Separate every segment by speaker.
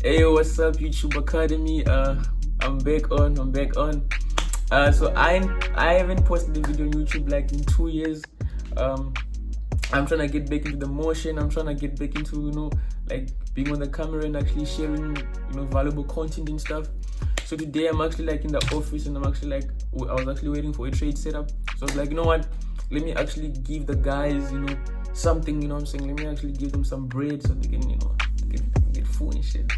Speaker 1: Hey, what's up, YouTube Academy? I'm back on. So I haven't posted a video on YouTube like in 2 years. Um, I'm trying to get back into the motion. I'm trying to get back into like being on the camera and actually sharing valuable content and stuff. So today I'm actually like in the office and I was actually waiting for a trade setup. So I was like, you know what? Let me actually give the guys something. You know what I'm saying? Let me actually give them some bread so they can get food and shit.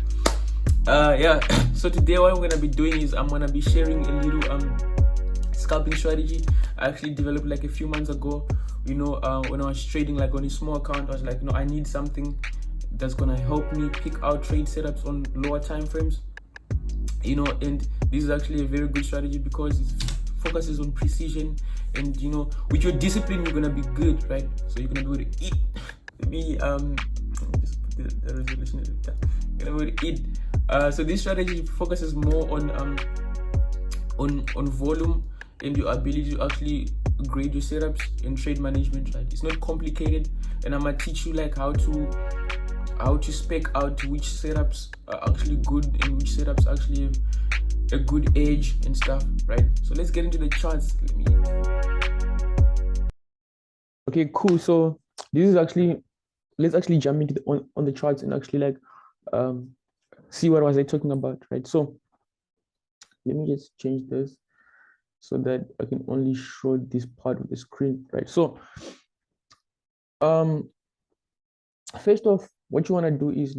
Speaker 1: Yeah. So today what I'm gonna be doing is I'm gonna be sharing a little scalping strategy I actually developed like a few months ago. When I was trading like on a small account, I was like, I need something that's gonna help me pick out trade setups on lower time frames. And this is actually a very good strategy because it focuses on precision, and with your discipline you're gonna be good, right? So you're gonna be able to eat. Maybe just put the resolution at the top. You're gonna be able to eat. So this strategy focuses more on volume and your ability to actually grade your setups and trade management, right? It's not complicated, and I'm gonna teach you like how to spec out which setups are actually good and which setups actually have a good edge and stuff, right? So let's get into the charts. Okay, cool. So this is actually, let's actually jump into on the charts and actually like see what was I talking about, right? So let me just change this so that I can only show this part of the screen, right? So first off, what you want to do is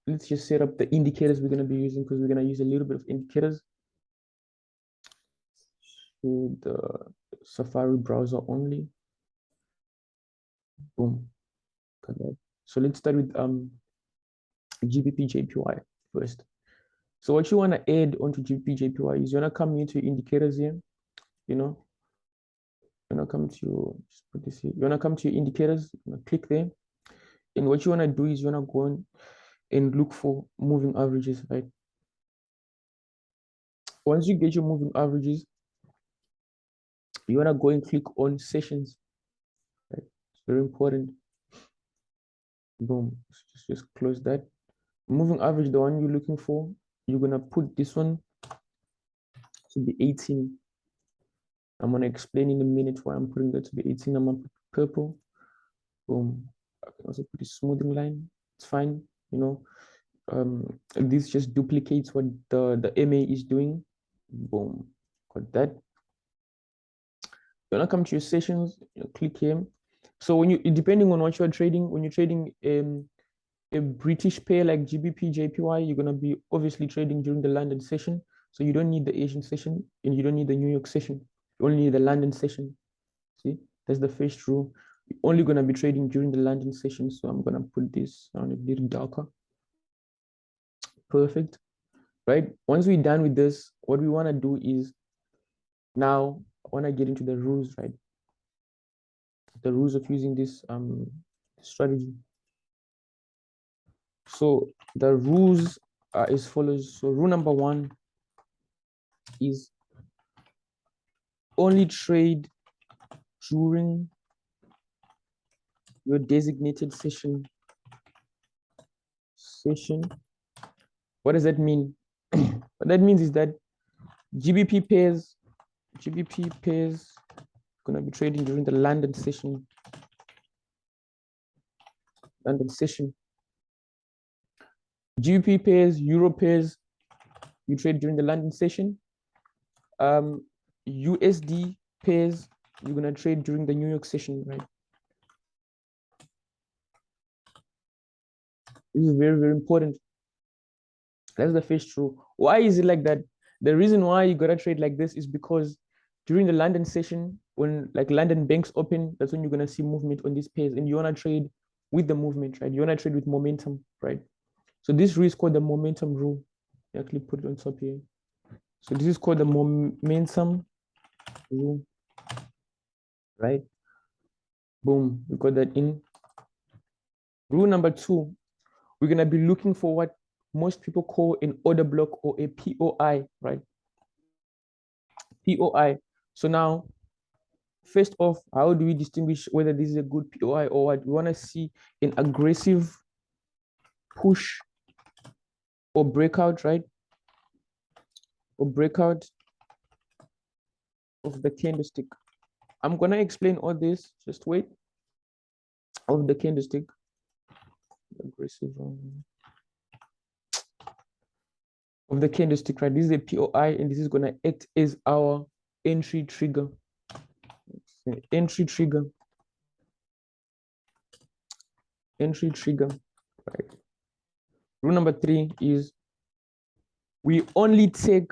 Speaker 1: let's just set up the indicators we're going to be using, because we're going to use a little bit of indicators. To the Safari browser only. Boom. Got that. So let's start with GBP JPY first. So what you want to add onto GBP JPY is you want to come into indicators here. You want to come to just put this here. You want to come to your indicators. Click there, and what you want to do is you want to go on and look for moving averages, right? Once you get your moving averages, you want to go and click on sessions, right? It's very important. Boom. Just close that. Moving average, the one you're looking for, you're gonna put this one to be 18. I'm gonna explain in a minute why I'm putting that to be 18. I'm gonna put purple. Boom. I can also put a smoothing line. It's fine. This just duplicates what the MA is doing. Boom. Got that. You're gonna come to your sessions. Click here. So when you, depending on what you're trading, when you're trading a British pair like GBP JPY, you're gonna be obviously trading during the London session. So you don't need the Asian session and you don't need the New York session. You only need the London session. See, that's the first rule. You're only gonna be trading during the London session. So I'm gonna put this on a little darker. Perfect. Right. Once we're done with this, what we wanna do is now I wanna get into the rules, right? The rules of using this strategy. So the rules are as follows. So rule number 1 is only trade during your designated session. What does that mean? What that means is that GBP pairs gonna be trading during the London session. GBP pairs, Euro pairs, you trade during the London session. USD pairs, you're gonna trade during the New York session, right? This is very, very important. That's the first rule. Why is it like that? The reason why you gotta trade like this is because during the London session, when like London banks open, that's when you're gonna see movement on these pairs, and you wanna trade with the movement, right? You wanna trade with momentum, right? So this rule is called the momentum rule. You actually put it on top here. So this is called the momentum rule, right? Boom, we got that in. Rule number 2, we're gonna be looking for what most people call an order block or a POI, right? POI. So now, first off, how do we distinguish whether this is a good POI or what? We want to see an aggressive push or breakout, right? Or breakout of the candlestick. I'm gonna explain all this. Just wait. Of the candlestick, aggressive of the candlestick, right? This is a POI, and this is gonna act as our entry trigger. Entry trigger. Entry trigger. Right. Rule number 3 is we only take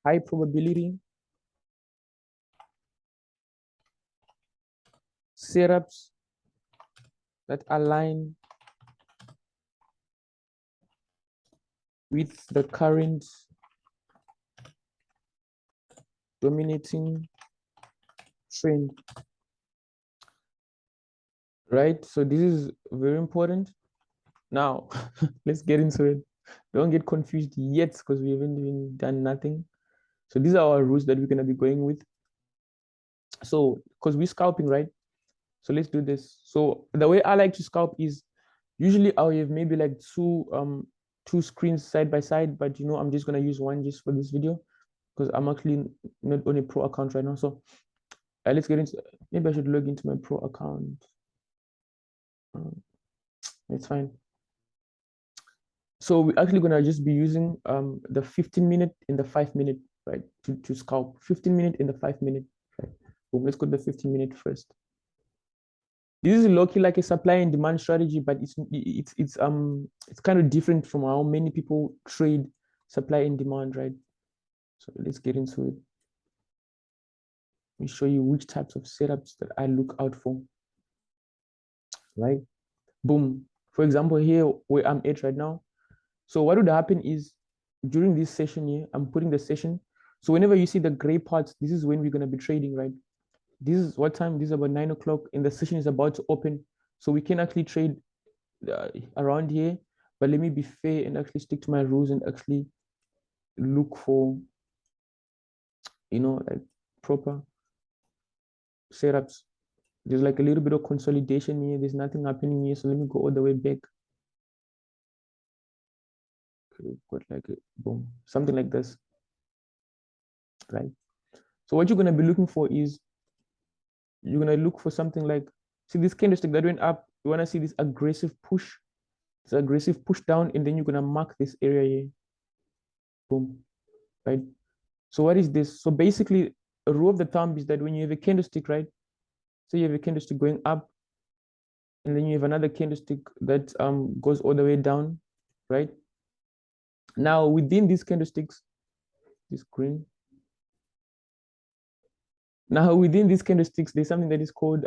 Speaker 1: high probability setups that align with the current dominating trend, right? So this is very important. Now, let's get into it. Don't get confused yet because we haven't even done nothing. So these are our rules that we're going to be going with. So, because we're scalping, right? So let's do this. So the way I like to scalp is usually I'll have maybe like two screens side by side, but I'm just going to use one just for this video because I'm actually not on a pro account right now. So let's get into, maybe I should log into my pro account. It's fine. So we're actually gonna just be using the 15-minute and the 5-minute, right, to scalp. 15-minute and the 5-minute, right? Well, let's go to the 15-minute first. This is low-key like a supply and demand strategy, but it's kind of different from how many people trade supply and demand, right? So let's get into it. Let me show you which types of setups that I look out for, right? Boom. For example, here where I'm at right now. So what would happen is during this session here, I'm putting the session. So whenever you see the gray parts, this is when we're going to be trading, right? This is what time? This is about 9 o'clock and the session is about to open. So we can actually trade around here, but let me be fair and actually stick to my rules and actually look for, like proper setups. There's like a little bit of consolidation here. There's nothing happening here. So let me go all the way back. Okay, got like a boom, something like this, right? So what you're going to be looking for is you're going to look for something like, see this candlestick that went up, you want to see this aggressive push, down, and then you're going to mark this area here. Boom, right? So what is this? So basically, a rule of the thumb is that when you have a candlestick, right? So you have a candlestick going up, and then you have another candlestick that goes all the way down, right? Now within these candlesticks, this green. Now within these candlesticks, there's something that is called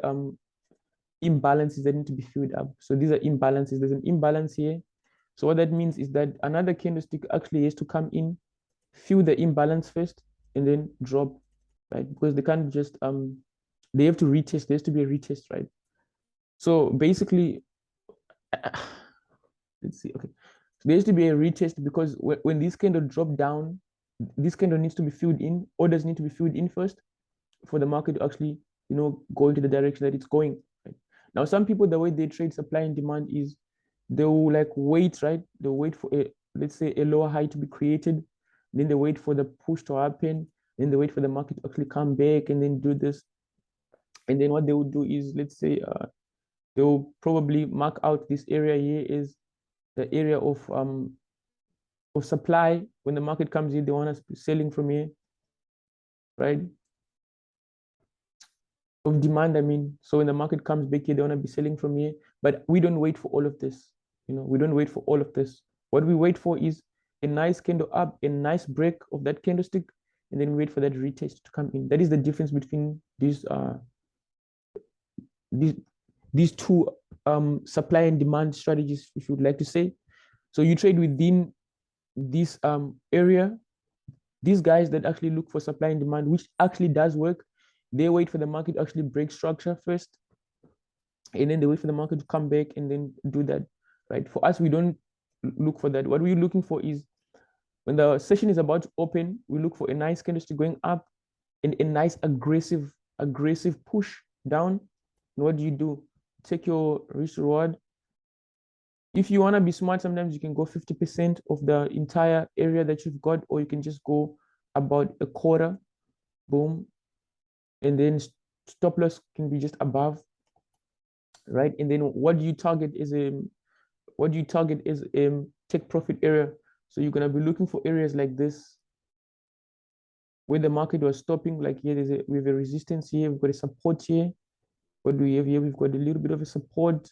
Speaker 1: imbalances that need to be filled up. So these are imbalances. There's an imbalance here. So what that means is that another candlestick actually has to come in, fill the imbalance first, and then drop, right? Because they can't just they have to retest. There has to be a retest, right? So basically, let's see. Okay, so there has to be a retest because when this candle drop down, this candle needs to be filled in. Orders need to be filled in first for the market to actually, go into the direction that it's going. Right? Now, some people, the way they trade supply and demand is they will like wait, right? They'll wait for let's say a lower high to be created. Then they wait for the push to happen. Then they wait for the market to actually come back and then do this. And then what they will do is, let's say, they will probably mark out this area here is the area of supply. When the market comes in, they want us selling from here, right? Of demand, I mean. So when the market comes back here, they want to be selling from here. But we don't wait for all of this. We don't wait for all of this. What we wait for is a nice candle up, a nice break of that candlestick, and then we wait for that retest to come in. That is the difference between these two supply and demand strategies, if you would like to say. So you trade within this area. These guys that actually look for supply and demand, which actually does work, they wait for the market to actually break structure first, and then they wait for the market to come back and then do that, right? For us, we don't look for that. What we're looking for is when the session is about to open, we look for a nice candlestick going up and a nice aggressive push down. And what do? Take your risk reward If you want to be smart, sometimes you can go 50% of the entire area that you've got, or you can just go about a quarter, boom, and then stop loss can be just above, right? And then what do you target is take profit area. So you're gonna be looking for areas like this where the market was stopping. Like here, we have a resistance here, we've got a support here. What do we have here? We've got a little bit of a support.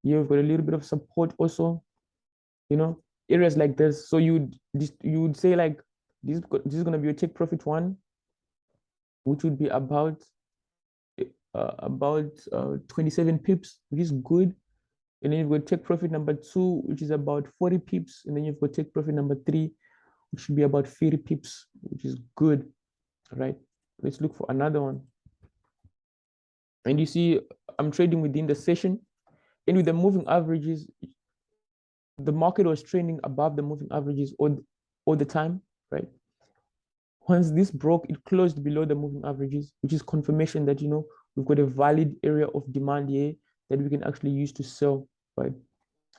Speaker 1: Here we've got a little bit of support also. You know, areas like this. So you would say like this is gonna be a take profit one, which would be about 27 pips, which is good. And then you've got take profit number 2, which is about 40 pips. And then you've got take profit number 3, which should be about 30 pips, which is good. All right. Let's look for another one. And you see, I'm trading within the session. And with the moving averages, the market was trending above the moving averages all the time, right? Once this broke, it closed below the moving averages, which is confirmation that, we've got a valid area of demand here that we can actually use to sell, right?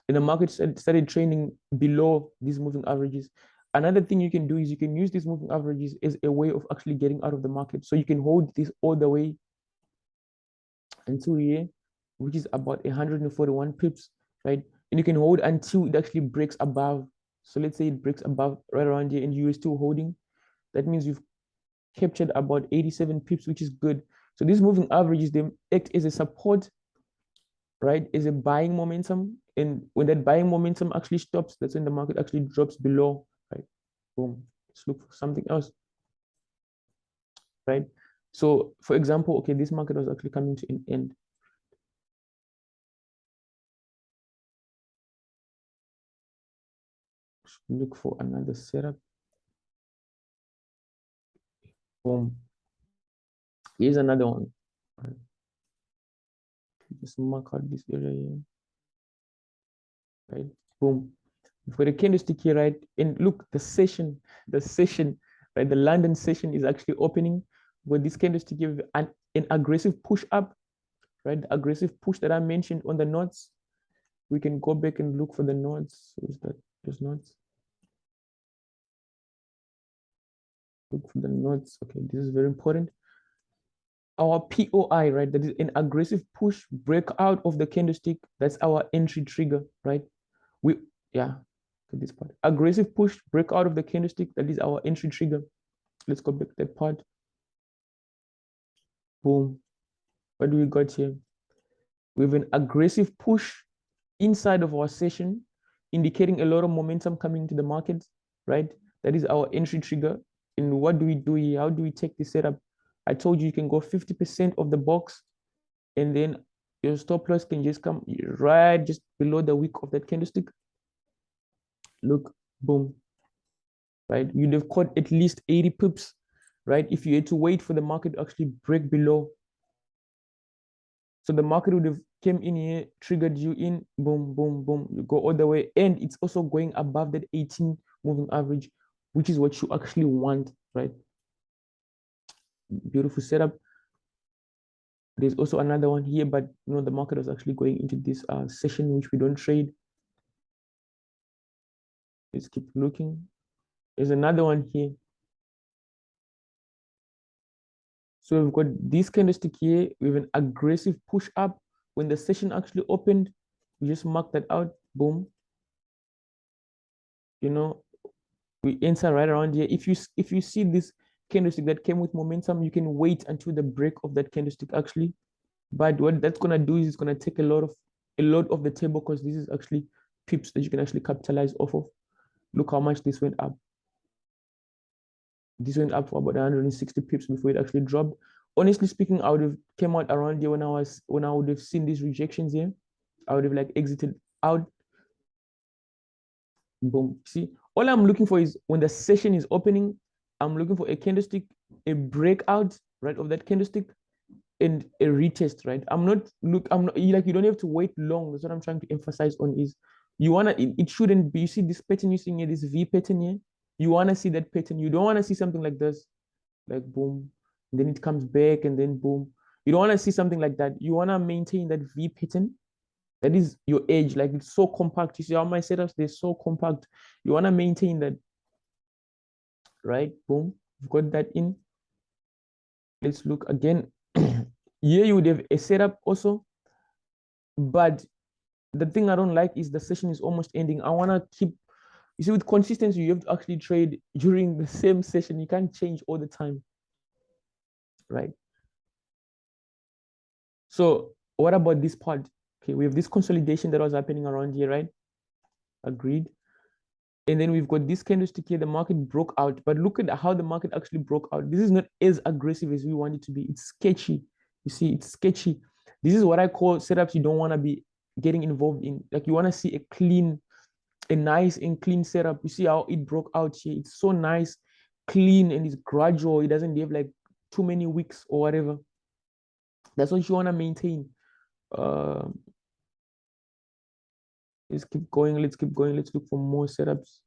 Speaker 1: And the market started trending below these moving averages. Another thing you can do is you can use these moving averages as a way of actually getting out of the market. So you can hold this all the way until here, which is about 141 pips, right? And you can hold until it actually breaks above. So let's say it breaks above right around here and you're still holding. That means you've captured about 87 pips, which is good. So these moving averages, they act as a support, right? Is a buying momentum. And when that buying momentum actually stops, that's when the market actually drops below, right? Boom. Let's look for something else, right? So for example, okay, this market was actually coming to an end. Look for another setup. Boom. Here's another one. Right. Just mark out this area here. Right. Boom. For the candlestick here, right? And look, the session, right? The London session is actually opening with this candlestick give an aggressive push up, right? The aggressive push that I mentioned on the notes. We can go back and look for the notes. Is that those notes? Look for the notes. Okay, this is very important. Our POI, right? That is an aggressive push breakout of the candlestick. That's our entry trigger, right? This part. Aggressive push breakout of the candlestick. That is our entry trigger. Let's go back to that part. Boom. What do we got here? We have an aggressive push inside of our session, indicating a lot of momentum coming into the market, right? That is our entry trigger. And what do we do here? How do we take this setup? I told you can go 50% of the box, and then your stop loss can just come right just below the wick of that candlestick. Look, boom, right? You'd have caught at least 80 pips, right? If you had to wait for the market to actually break below. So the market would have came in here, triggered you in, boom, boom, boom, you go all the way. And it's also going above that 18 moving average, which is what you actually want, right? Beautiful setup. There's also another one here, but the market was actually going into this session, which we don't trade. Let's keep looking. There's another one here. So we've got this candlestick here with an aggressive push up. When the session actually opened, we just mark that out, boom. We enter right around here. If you see this candlestick that came with momentum, you can wait until the break of that candlestick actually. But what that's gonna do is it's gonna take a lot of the table, because this is actually pips that you can actually capitalize off of. Look how much this went up. This went up for about 160 pips before it actually dropped. Honestly speaking, I would have came out around here when I would have seen these rejections here. I would have like exited out. Boom. See, all I'm looking for is when the session is opening, I'm looking for a candlestick, a breakout, right, of that candlestick, and a retest, right? I'm not like, you don't have to wait long. That's what I'm trying to emphasize on is it shouldn't be, you see this pattern you're seeing here, this V pattern here, you want to see that pattern. You don't want to see something like this, like boom, and then it comes back and then boom. You don't want to see something like that. You want to maintain that V pattern, That is your edge. Like it's so compact. You see how my setups, they're so compact. You want to maintain that, right? Boom. You've got that in. Let's look again. Here you would have a setup also, but the thing I don't like is the session is almost ending. I want to keep, you see, with consistency, you have to actually trade during the same session. You can't change all the time, right? So what about this part? Okay, we have this consolidation that was happening around here, right? Agreed. And then we've got this candlestick here. The market broke out, but look at how the market actually broke out. This is not as aggressive as we want it to be. It's sketchy. You see, it's sketchy. This is what I call setups you don't want to be getting involved in. Like you want to see a clean, a nice and clean setup. You see how it broke out here. It's so nice, clean, and it's gradual. It doesn't have like too many weeks or whatever. That's what you want to maintain. Uh, let's keep going. Let's keep going. Let's look for more setups.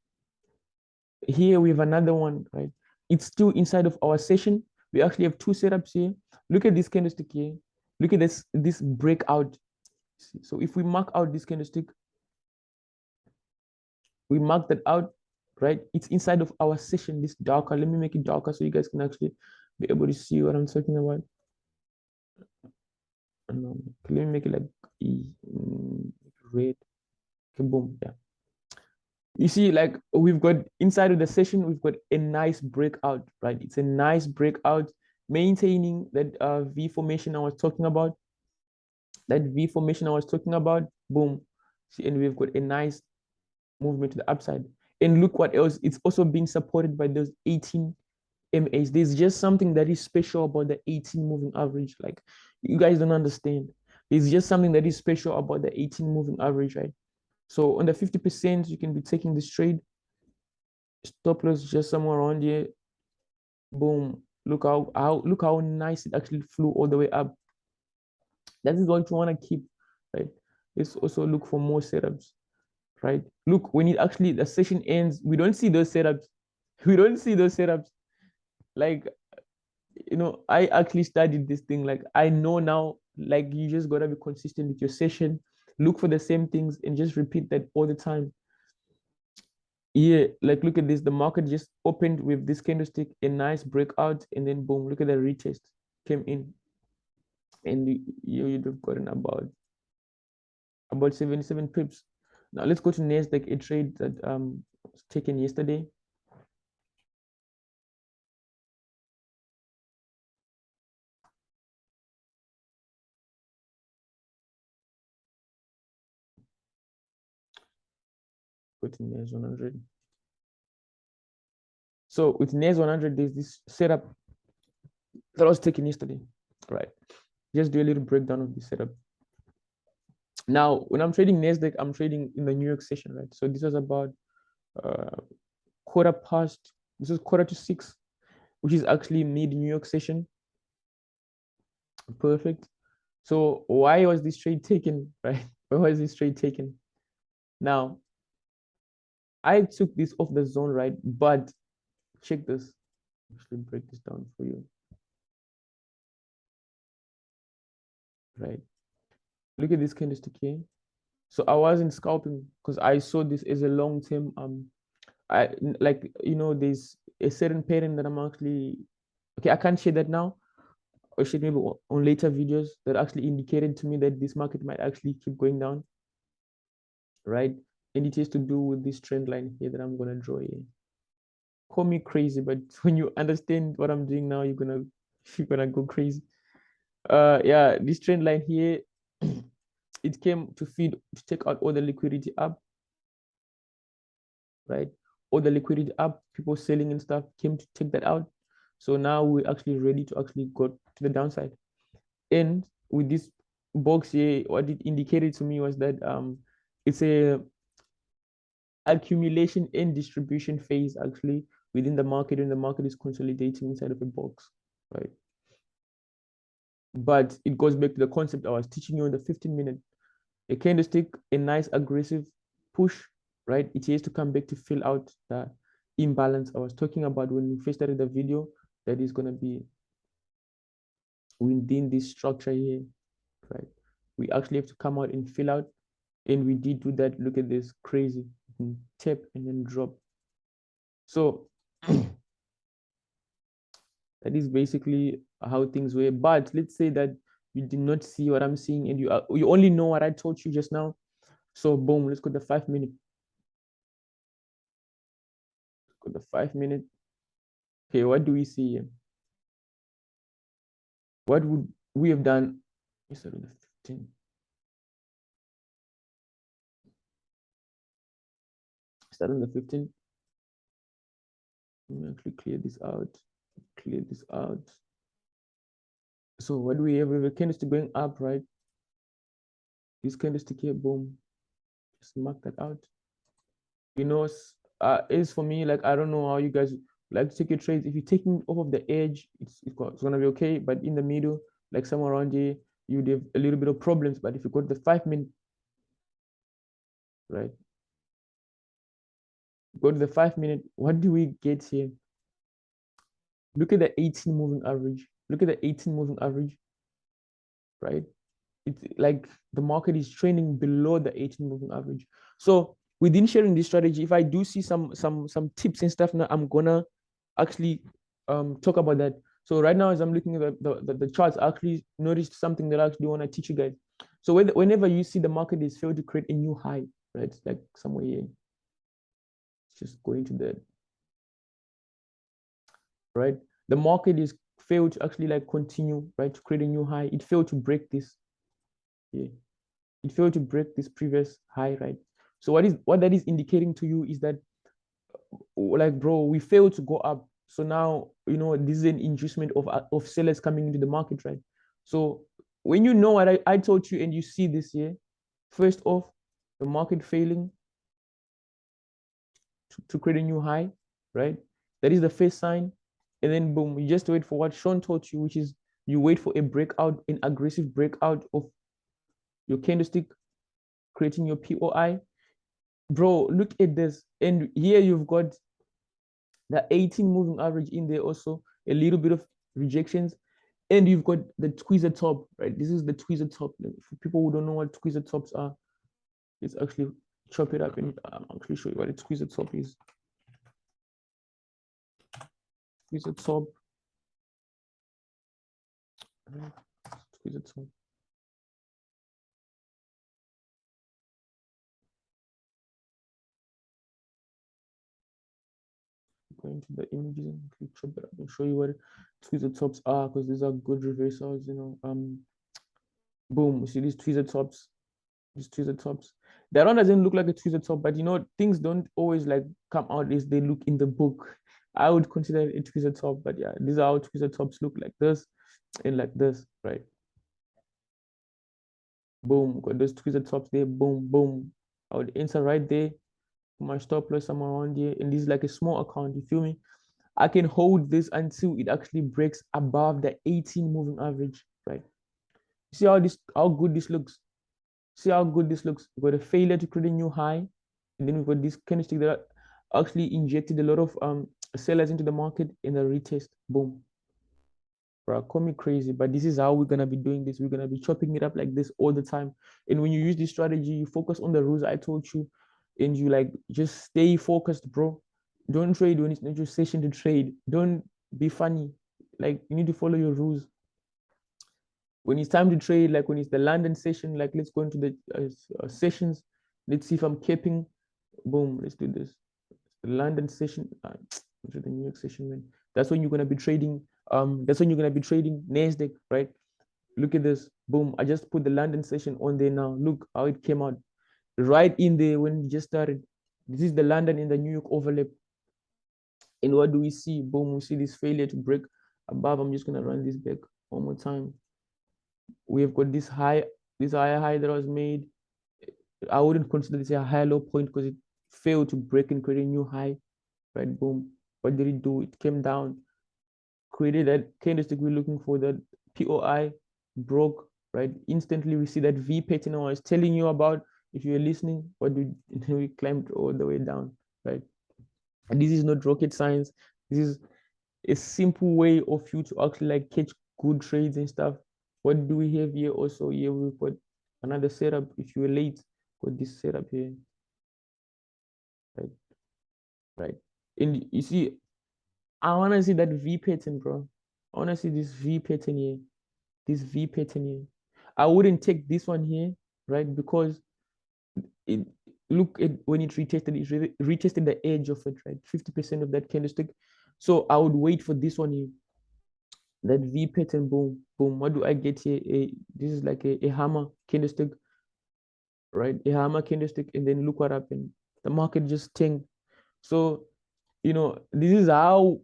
Speaker 1: Here we have another one, right? It's still inside of our session. We actually have two setups here. Look at this candlestick here. Look at this breakout. So if we mark out this candlestick, we mark that out, right? It's inside of our session, this darker. Let me make it darker so you guys can actually be able to see what I'm talking about. Let me make it like red. Okay, boom, yeah. You see, like we've got inside of the session, we've got a nice breakout, right? It's a nice breakout, maintaining that V formation I was talking about. That V formation I was talking about, boom. See, and we've got a nice movement to the upside. And look what else, it's also being supported by those 18 MAs. There's just something that is special about the 18 moving average. Like you guys don't understand. There's just something that is special about the 18 moving average, right? So on the 50%, you can be taking this trade. Stop loss just somewhere around here. Boom. Look how nice it actually flew all the way up. That is what you want to keep, right? Let's also look for more setups, right? Look, when it actually the session ends, we don't see those setups. We don't see those setups. Like, you know, I actually studied this thing. Like I know now, like you just gotta be consistent with your session. Look for the same things and just repeat that all the time. Yeah, like look at this. The market just opened with this candlestick, a nice breakout, and then boom, look at the retest came in, and you'd have gotten about 77 pips. Now let's go to Nasdaq, a trade that was taken yesterday. Go to NAS 100. So with NAS 100, there's this setup that was taken yesterday, right? Just do a little breakdown of the setup. Now, when I'm trading Nasdaq, I'm trading in the New York session, right? So this was about quarter past. This is quarter to 6, which is actually mid New York session. Perfect. So why was this trade taken, right? Why was this trade taken? Now, I took this off the zone, right? But check this. Actually, break this down for you, right? Look at this candlestick here. So I wasn't scalping because I saw this as a long term. I like, you know, there's a certain pattern that I'm actually okay. I can't share that now. Or share maybe on later videos that actually indicated to me that this market might actually keep going down, right? And it has to do with this trend line here that I'm gonna draw here. Call me crazy, but when you understand what I'm doing now, you're gonna go crazy. Yeah, this trend line here, it came to feed to take out all the liquidity up, right? All the liquidity up, people selling and stuff came to take that out. So now we're actually ready to actually go to the downside. And with this box here, what it indicated to me was that it's a accumulation and distribution phase actually within the market, and the market is consolidating inside of a box, right? But it goes back to the concept I was teaching you in the 15-minute. A candlestick, a nice aggressive push, right? It has to come back to fill out the imbalance I was talking about when we first started the video. That is going to be within this structure here, right? We actually have to come out and fill out And we did do that. Look at this, crazy. Tap and then drop. So that is basically how things were. But let's say that you did not see what I'm seeing and you only know what I told you just now. So boom, let's go to the 5 minute. Go to the 5 minute. Okay, what do we see here? What would we have done instead of the 15? Start on the 15. Let me actually clear this out. Clear this out. So what do we have? We have a candlestick going up, right? This candlestick here, boom. Just mark that out. You know, it's for me, like, I don't know how you guys like to take your trades. If you're taking off of the edge, it's gonna be okay. But in the middle, like somewhere around here, you'd have a little bit of problems. But if you got the 5 minute, right? Go to the 5 minute. What do we get here? Look at the 18 moving average. Look at the 18 moving average, right? It's like the market is trending below the 18 moving average. So within sharing this strategy, if I do see some tips and stuff now, I'm gonna actually talk about that. So right now, as I'm looking at the charts, I actually noticed something that I actually want to teach you guys. So whenever you see the market is failed to create a new high, right? Like somewhere here, just going to that, right? The market is failed to actually like continue, right, to create a new high. It failed to break this. Yeah, it failed to break this previous high, right? So what that is indicating to you is that, like, bro, we failed to go up. So now, you know, this is an inducement of sellers coming into the market, right? So when you know what I told you and you see this here, first off, the market failing to create a new high, right? That is the first sign. And then boom, you just wait for what Sean taught you, which is you wait for a breakout, an aggressive breakout of your candlestick, creating your POI. Bro, look at this. And here you've got the 18 moving average in there also, a little bit of rejections. And you've got the tweezer top, right? This is the tweezer top. For people who don't know what tweezer tops are, let's actually chop it up and actually show you what a tweezer top is. Tweezer top. Tweezer top. Go into the images and chop it up and show you what tweezer tops are, because these are good reversals, you know. Boom, you see these tweezer tops, that one doesn't look like a tweezer top, but you know, things don't always like come out as they look in the book. I would consider it a tweezer top, but yeah, these are how tweezer tops look, like this and like this, right? Boom, got those tweezer tops there, boom, boom. I would enter right there, my stop loss somewhere around here, and this is like a small account, you feel me? I can hold this until it actually breaks above the 18 moving average, right? See how good this looks. See how good this looks. We've got a failure to create a new high, and then we've got this candlestick that actually injected a lot of sellers into the market in the retest. Boom. Bro, call me crazy, but this is how we're gonna be doing this. We're gonna be chopping it up like this all the time. And when you use this strategy, you focus on the rules I told you, and you like just stay focused, bro. Don't trade when it's not your session to trade. Don't be funny. Like, you need to follow your rules. When it's time to trade, like when it's the London session, like let's go into the sessions. Let's see if I'm keeping. Boom, let's do this. The London session, the New York session, man. That's when you're gonna be trading. That's when you're gonna be trading Nasdaq, right? Look at this. Boom. I just put the London session on there now. Look how it came out. Right in there when it just started. This is the London and the New York overlap. And what do we see? Boom, we see this failure to break above. I'm just gonna run this back one more time. We have got this higher high that was made. I wouldn't consider this a high low point because it failed to break and create a new high, right? Boom. What did it do? It came down, created that candlestick we're looking for, that POI, broke, right? Instantly we see that V pattern I was telling you about. If you're listening, what we climbed all the way down, right? And this is not rocket science. This is a simple way of you to actually like catch good trades and stuff. What do we have here also? Here we've got another setup. If you're late, got this setup here, right? Right. And you see, I wanna see that V pattern, bro. I wanna see this V pattern here. This V pattern here. I wouldn't take this one here, right? Because it look at when it retested the edge of it, right? 50% of that candlestick. So I would wait for this one here. That V pattern, boom, boom. What do I get here? This is like a hammer candlestick, right? A hammer candlestick, and then look what happened. The market just tanked. So, this is how,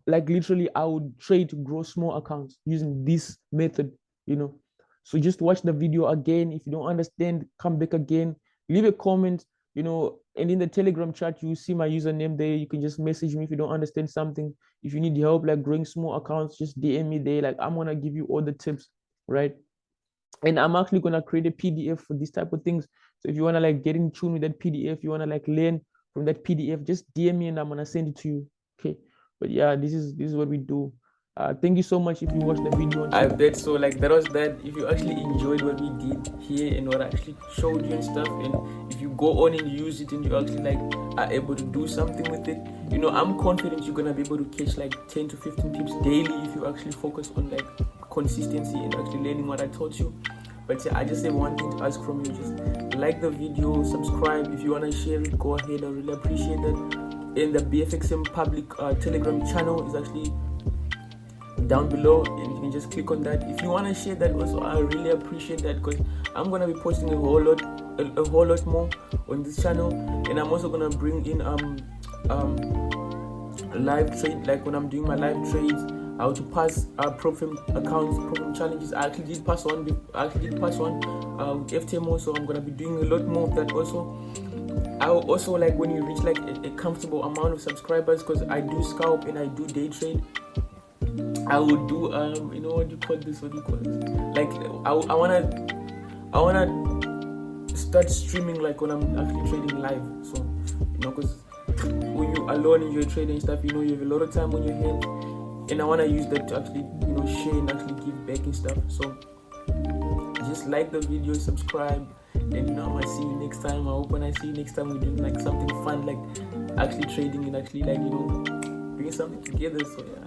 Speaker 1: like, literally I would trade to grow small accounts using this method, you know. So just watch the video again. If you don't understand, come back again, leave a comment, and in the Telegram chat, you see my username there. You can just message me if you don't understand something. If you need help, like growing small accounts, just DM me there. Like, I'm gonna give you all the tips, right? And I'm actually gonna create a PDF for these type of things. So if you wanna like get in tune with that PDF, you wanna like learn from that PDF, just DM me and I'm gonna send it to you. Okay. But yeah, this is what we do. Thank you so much if you watched the video. I bet so. Like, that was that. If you actually enjoyed what we did here and what I actually showed you and stuff, and if you go on and use it and you actually like are able to do something with it, I'm confident you're gonna be able to catch like 10 to 15 tips daily if you actually focus on like consistency and actually learning what I taught you. But yeah, I just have one thing to ask from you: just like the video, subscribe. If you wanna share it, go ahead. I really appreciate that. And the BFXM public Telegram channel is actually down below, and you can just click on that. If you want to share that also, I really appreciate that, because I'm gonna be posting a whole lot more on this channel, and I'm also gonna bring in live trade, like when I'm doing my live trades, how to pass Profim accounts, Profim challenges. I actually did pass one FTMO, so I'm gonna be doing a lot more of that also. I will also, like, when you reach like a comfortable amount of subscribers, because I do scalp and I do day trade, I will do what do you call this? Like, I wanna start streaming like when I'm actually trading live. So because when you're alone and you're trading stuff, you have a lot of time on your hands, and I wanna use that to actually share and actually give back and stuff. So just like the video, subscribe, and I'm gonna see you next time. I hope when I see you next time, we're doing like something fun, like actually trading and actually like doing something together. So yeah.